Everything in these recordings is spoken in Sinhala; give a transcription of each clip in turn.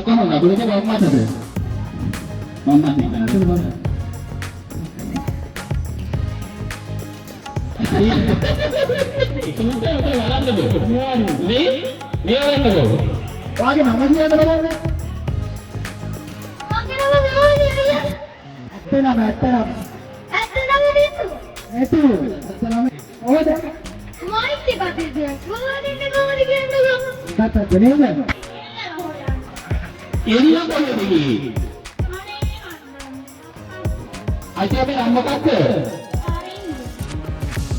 Kau nak boleh coba emas ada? Emas ni kan? Itu mana? Ini apa malam tu? Ni orang tu. Wajib nama dia apa nama? Wajib nama dia. Apa nama? Apa nama itu? Itu. Apa nama? Oh dah. Maite bater dia. Kau ni kena. Kata jenis. Ini apa lagi? Aja apa nama kata?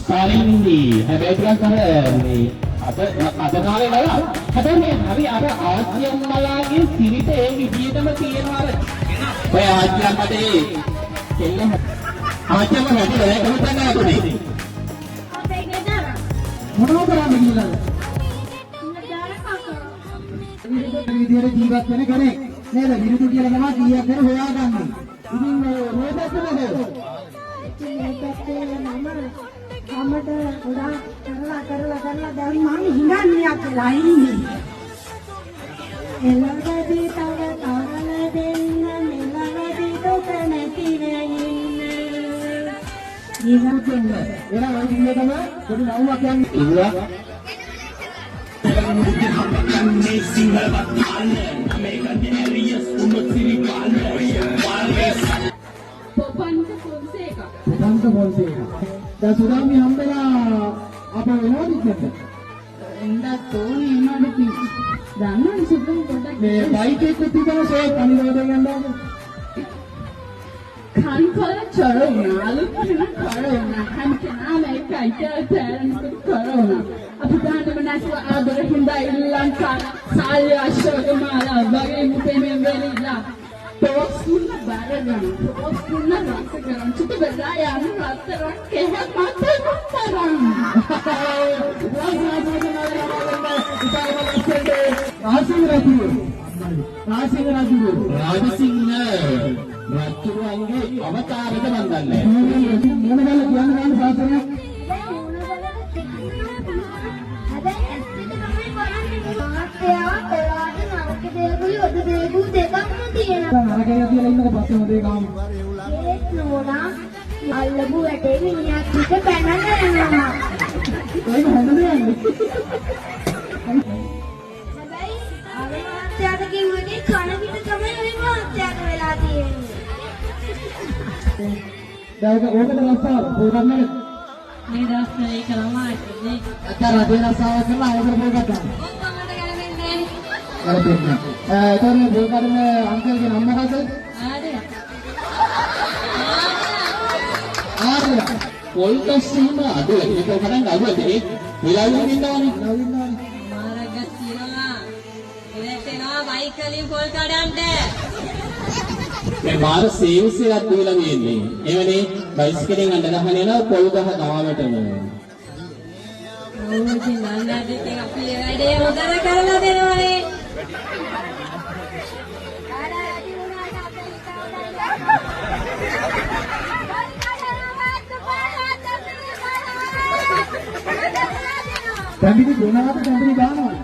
Karindi. Habis itu kan ni. Apa nama dia? Apa ni? Hari ada Asian Malay cerita yang dia nama tiada ada. Kaya Asian pada ni. Asian mana tu? Kamu tanya aku ni. Apa yang ada? Mana orang begini lah? විදියට ජීවත් වෙන කෙනෙක් නේද විරුදු කියලා තමයි කීයක් වෙන හොයාගන්නේ. ඉතින් මේ රෝදත් නේද? අපට ගොඩාක් කරලා දැන් මම හිඟන්නේයක් වෙලා ඉන්නේ. එළවදී තව තරල දෙන්න මෙලවදී දුක නැති වෙන්නේ. ජීවිතෙන්න එනවා ඉන්නේ තමයි පොඩි නවුවක් යන්නේ. ඉන්නවා Popanta Fonseca. Dan sudah mi hambela apa yang kita? Enda Tony Emadiki. Dangan sebelum kontak. Baik itu tidak saya kami dengan anda. Kan kalau corona, lu kena corona, kan kena mereka itu terang corona. Apa dah menasib ada hinda ilang kan? Saya asyik malah bagi mungkin membelilah. Terus pun barangan, terus pun rasa garam. Cuba berdaya, rasa kehat mata mataran. Rajasinghe රජුගේ අවතාරයට වන්දන්නේ මොන බල කියන්න සාසනය නරකය කියලා ඉන්නක පස්සේ මොදේ ගාමු ඒත් නෝනා අල්ලපු වැටේ මිනිහා පිට පැනලා යනවා ඒක හොඳ දෙයක් හැබැයි අර මාත්‍යාට කිව්වනේ කන පිට තමයි ওই මාත්‍යාට වෙලා තියෙන්නේ දැන් ඕකට රස්සාව පොරන්නේ මේ දවස්වල ඒක ළමයි ඉන්නේ අතර රටේ රස්සාව කරලා ආයෙත් පොරකට ඔක්කොමද ගලන්නේ ඒතර බෝකරන අංකල්ගේ නම මොකද? ආර්ය. පොල්කස්සීම අද ඒක කරන් අද ඒ විලාවින් ඉන්නවනේ. මාරගස් තියනවා. ඉලෙක්ට් එනවා බයික් වලින් පොල් කඩන්ට. මේ මාර සේවසයක් දීලා තියෙන්නේ. එවනේ බයිස්කලෙන් අඬ ගහන යනවා පොල් ගහ ගාමටම. ඕක නන්නත් ඉතින් අපි වැඩේ හොදට කරලා දෙනවනේ. තැඹිලි ගුණාට තැඹිලි ගානවා.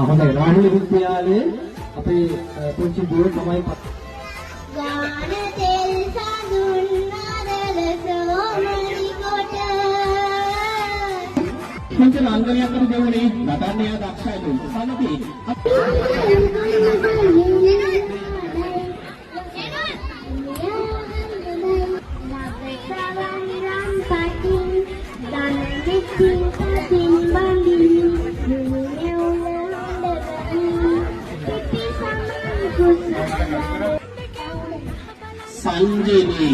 හොඳයි රාහුල විද්‍යාලයේ අපේ පුංචි දුව තමයි ගාන තෙල් සඳුන් නරල සෝමනි කොට මන්ට ලංගනයක් කර දෙවනේ නටන්න යා දක්ෂයි සමති संजीवी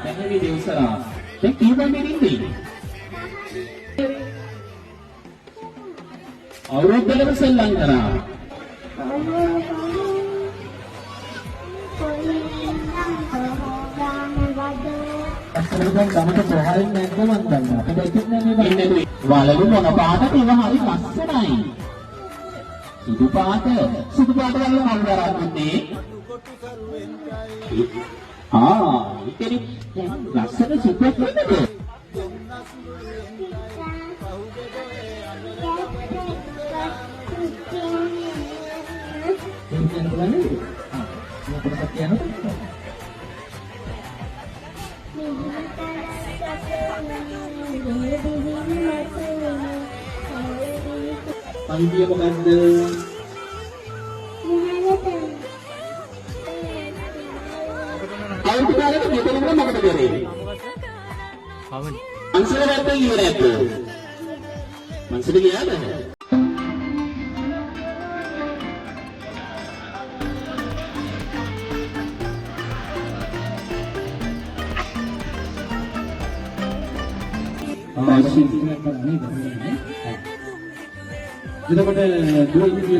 Tehmi Deusara දැන් කීවන්නේ ඉන්නේ අවුරුද්දකට සෙල්ලම් කරා අස්සරෙන් ගමට ප්‍රහාරයෙන් නැද්ද මන් දන්නවා. අපිට එකක් නෑ මේ ඉන්නේ වලලු මොන පාටද ඒවා හරි ලස්සනයි සුදු පාට වල මල් දරන්නේ ඉතින් ලස්සන සුපර් නේද ඉන්නේ බලන්නේ. මොකක්ද කියන්නේ? පන්තිය මොකද්ද? අවුරුදු කාලෙක මෙතනම මොකද කරේ? අන්සර වැටේ ඉවරයක්. මන්සර ගියාද? එතකොට දුර ඉන්නේ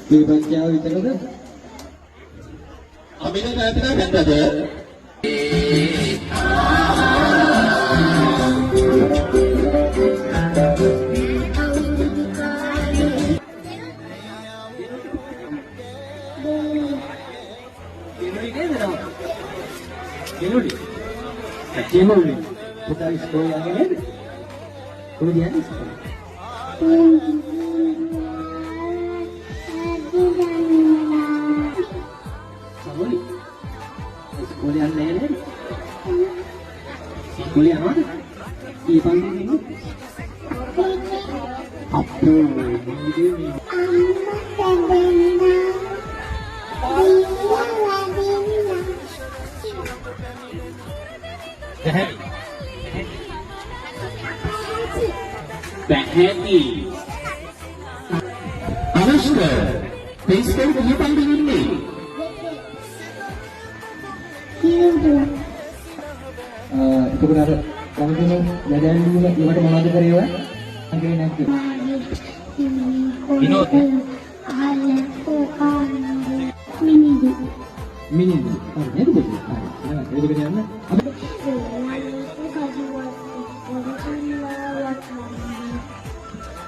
මේ පන්තිය විතරද? අපිට නැතර නැද්ද? Kemudian, kita sekolah yang ini, kemudian sekolah. Sekolah yang lain, sekolah yang mana? Di panggung ini. Apa? පැහැති Anushka Facebook කීපන් දෙන්නේ එතකොට අර කවුරුනේ වැඩැන්නුන ඒවට මොනවද කරේවා? අගේ නැද්ද? විනෝද මිනිදු. හරි නේද පුතේ? හරි. නේද ඒක කියන්න.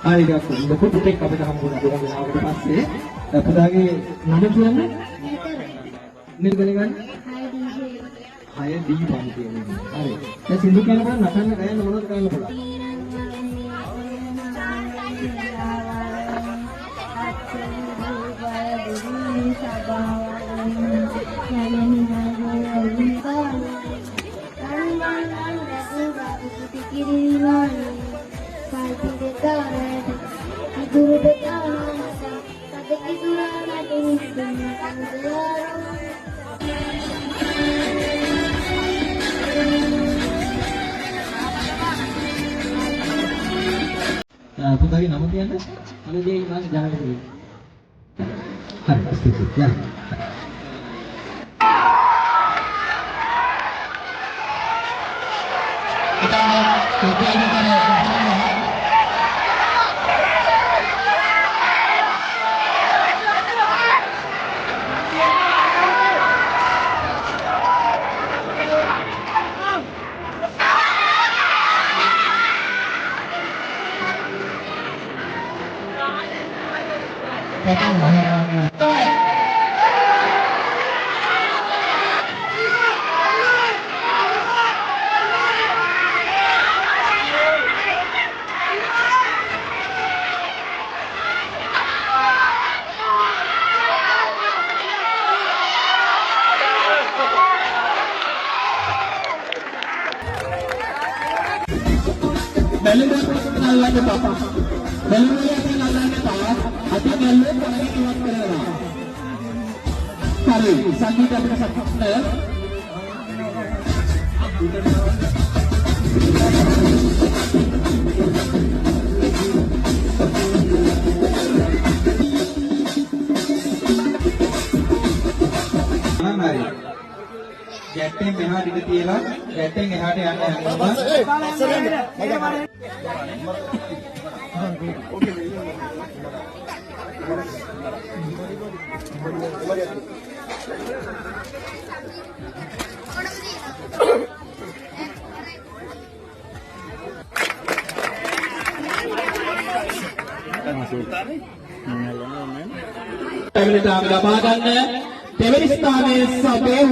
හරි ගක්කෝ. ලොකු පුතෙක් අපිට හම්බුණා ගොඩක් වෙලාවකට පස්සේ. පුතාගේ නම කියන්නේ? නේද ගන්නේ? 6D පන්තිය නේ. හරි. දැන් සින්දු කියනකොට නටන්න ගයන්න මොනවද කරන්න පුළුවන්? පුතාගේ නම කියන්න? අනේ දේ ඊළඟ ජාතකයේ. හරි. Cukup ya. Kita mau coba ini kan ya. Belum kenalnya Papa. Belum kenalnya Papa. Hati belum lagi tuan berada. Kali sangat kita sakitnya. Mari. Getting behind the tila, getting behind the Family time, Dewan Istana Sabah.